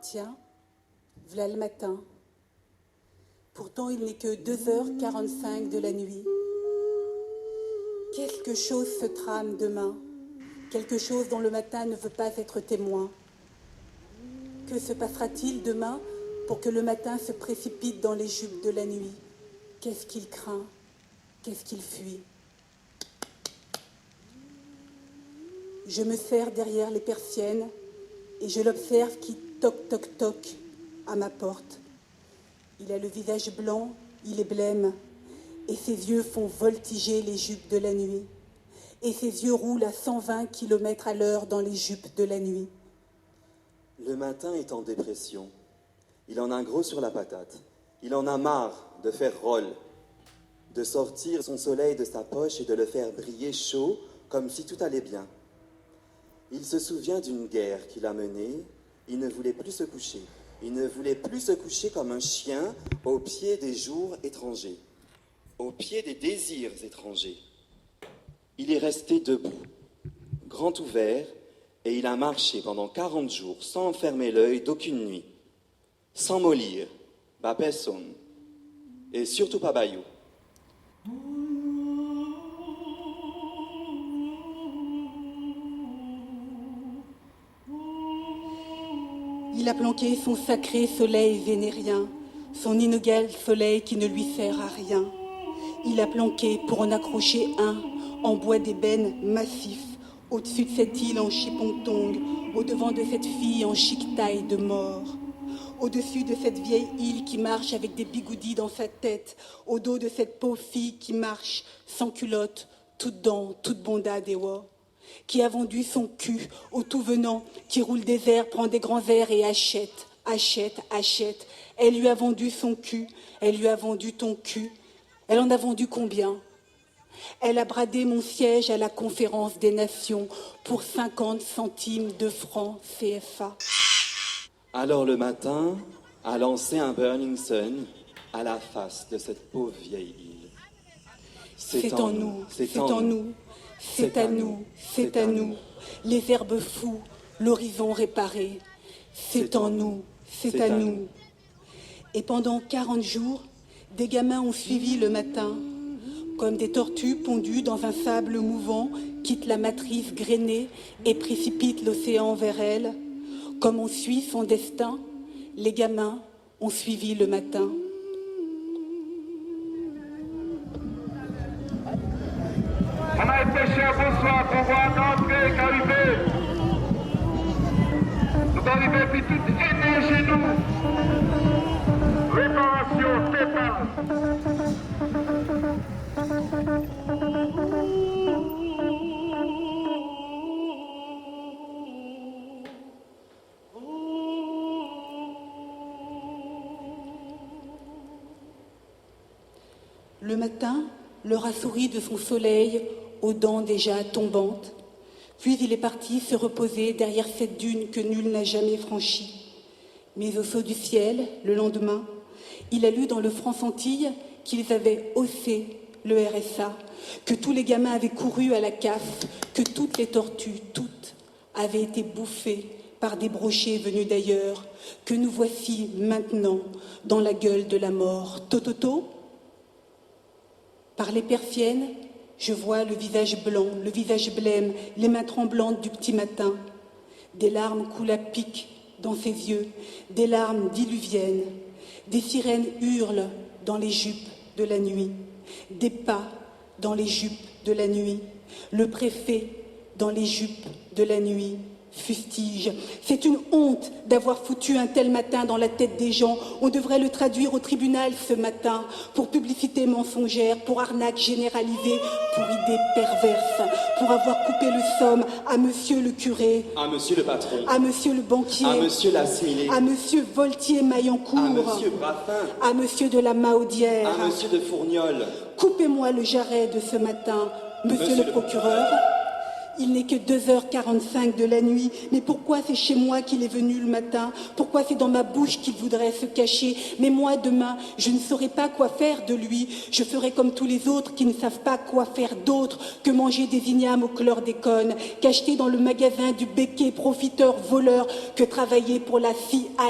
Tiens, v'là le matin. Pourtant, il n'est que 2h45 de la nuit. Quelque chose se trame demain, quelque chose dont le matin ne veut pas être témoin. Que se passera-t-il demain pour que le matin se précipite dans les jupes de la nuit? Qu'est-ce qu'il craint? Qu'est-ce qu'il fuit? Je me serre derrière les persiennes et je l'observe qui toc toc toc à ma porte. Il a le visage blanc, il est blême, et ses yeux font voltiger les jupes de la nuit. Et ses yeux roulent à 120 km à l'heure dans les jupes de la nuit. Le matin est en dépression. Il en a gros sur la patate. Il en a marre de faire rôle, de sortir son soleil de sa poche et de le faire briller chaud, comme si tout allait bien. Il se souvient d'une guerre qu'il a menée. Il ne voulait plus se coucher. Il ne voulait plus se coucher comme un chien au pied des jours étrangers, au pied des désirs étrangers. Il est resté debout, grand ouvert, et il a marché pendant 40 jours sans fermer l'œil d'aucune nuit, sans mollir, pas personne, et surtout pas Bayou. Il a planqué son sacré soleil vénérien, son inégal soleil qui ne lui sert à rien. Il a planqué pour en accrocher un en bois d'ébène massif, au-dessus de cette île en chipong-tong, au-devant de cette fille en chic-taille de mort. Au-dessus de cette vieille île qui marche avec des bigoudis dans sa tête, au dos de cette pauvre fille qui marche sans culotte, toute dents, toute bondade et wa, qui a vendu son cul au tout venant, qui roule des airs, prend des grands airs et achète, achète, achète. Elle lui a vendu son cul, elle lui a vendu ton cul. Elle en a vendu combien? Elle a bradé mon siège à la conférence des nations pour 50 centimes de francs CFA. Alors le matin a lancé un Burning Sun à la face de cette pauvre vieille île. C'est en nous, c'est en nous, c'est à nous, c'est à nous, les herbes fous, l'horizon réparé. C'est en nous, c'est à nous. Et pendant 40 jours, des gamins ont suivi le matin, comme des tortues pondues dans un sable mouvant, quittent la matrice grainée et précipitent l'océan vers elle. Comme on suit son destin, les gamins ont suivi le matin. On a été chez bonsoir pour voir entrer qu'arriver. Nous arrivons puis toute énergie nous. Réparation totale. Le matin leur a souri de son soleil aux dents déjà tombantes. Puis il est parti se reposer derrière cette dune que nul n'a jamais franchie. Mais au saut du ciel, le lendemain, il a lu dans le France-Antilles qu'ils avaient haussé le RSA, que tous les gamins avaient couru à la CAF, que toutes les tortues, toutes, avaient été bouffées par des brochets venus d'ailleurs, que nous voici maintenant dans la gueule de la mort. Tototo, par les persiennes, je vois le visage blanc, le visage blême, les mains tremblantes du petit matin. Des larmes coulent à pic dans ses yeux, des larmes diluviennes. Des sirènes hurlent dans les jupes de la nuit, des pas dans les jupes de la nuit, le préfet dans les jupes de la nuit fustige. C'est une honte d'avoir foutu un tel matin dans la tête des gens. On devrait le traduire au tribunal ce matin pour publicité mensongère, pour arnaque généralisée, pour idée perverse, pour avoir coupé le somme à monsieur le curé, À monsieur le patron, à monsieur le banquier, à monsieur l'assimilé, à monsieur Voltier-Maillancourt, à monsieur Braffin, à monsieur de la Mahaudière. à monsieur de Fourniol. Coupez-moi le jarret de ce matin, monsieur le procureur. Il n'est que 2h45 de la nuit, mais pourquoi c'est chez moi qu'il est venu le matin? Pourquoi c'est dans ma bouche qu'il voudrait se cacher? Mais moi, demain, je ne saurais pas quoi faire de lui. Je ferai comme tous les autres qui ne savent pas quoi faire d'autre que manger des ignames au chlordécone, qu'acheter dans le magasin du béquet profiteur voleur, que travailler pour la CIA,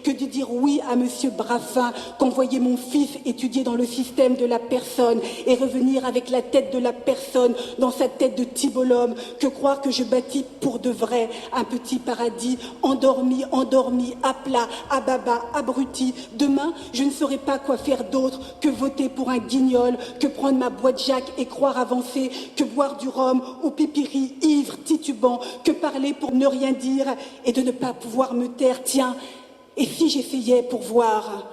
que de dire oui à monsieur Braffin, qu'envoyer mon fils étudier dans le système de la personne et revenir avec la tête de la personne dans sa tête de tibolome, que croire que je bâtis pour de vrai un petit paradis endormi, à plat, à baba, abruti. Demain, je ne saurais pas quoi faire d'autre que voter pour un guignol, que prendre ma boîte Jack et croire avancer, que boire du rhum au pipiri, ivre, titubant, que parler pour ne rien dire et de ne pas pouvoir me taire. Tiens, et si j'essayais pour voir?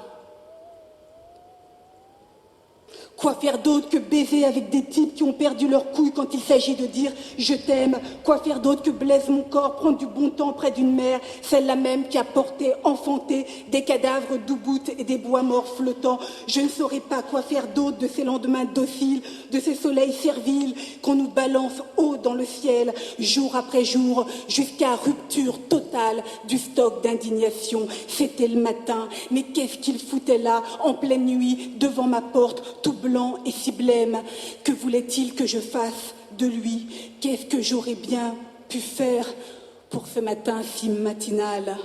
Quoi faire d'autre que baiser avec des types qui ont perdu leur couille quand il s'agit de dire « je t'aime » ? Quoi faire d'autre que blesse mon corps, prendre du bon temps près d'une mère, celle-là même qui a porté, enfanté des cadavres d'ouboutes et des bois morts flottants? Je ne saurais pas quoi faire d'autre de ces lendemains dociles, de ces soleils serviles qu'on nous balance haut dans le ciel, jour après jour, jusqu'à rupture totale du stock d'indignation. C'était le matin, mais qu'est-ce qu'il foutait là, en pleine nuit, devant ma porte, tout blanc et si blême? Que voulait-il que je fasse de lui? Qu'est-ce que j'aurais bien pu faire pour ce matin si matinal?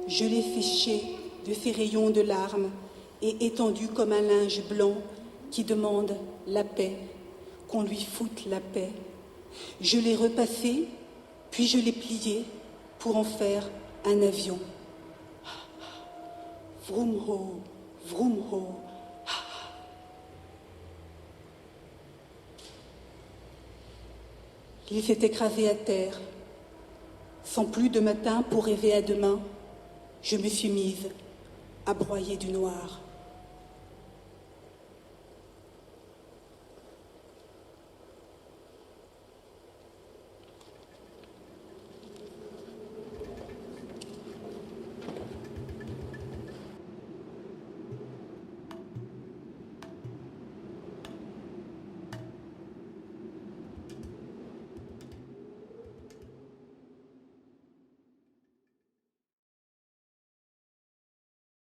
Je l'ai séché de ses rayons de larmes et étendu comme un linge blanc qui demande la paix, qu'on lui foute la paix. Je l'ai repassé, puis je l'ai plié pour en faire un avion. Vroom ho, vroom ho. Il s'est écrasé à terre. Sans plus de matin pour rêver à demain, je me suis mise à broyer du noir.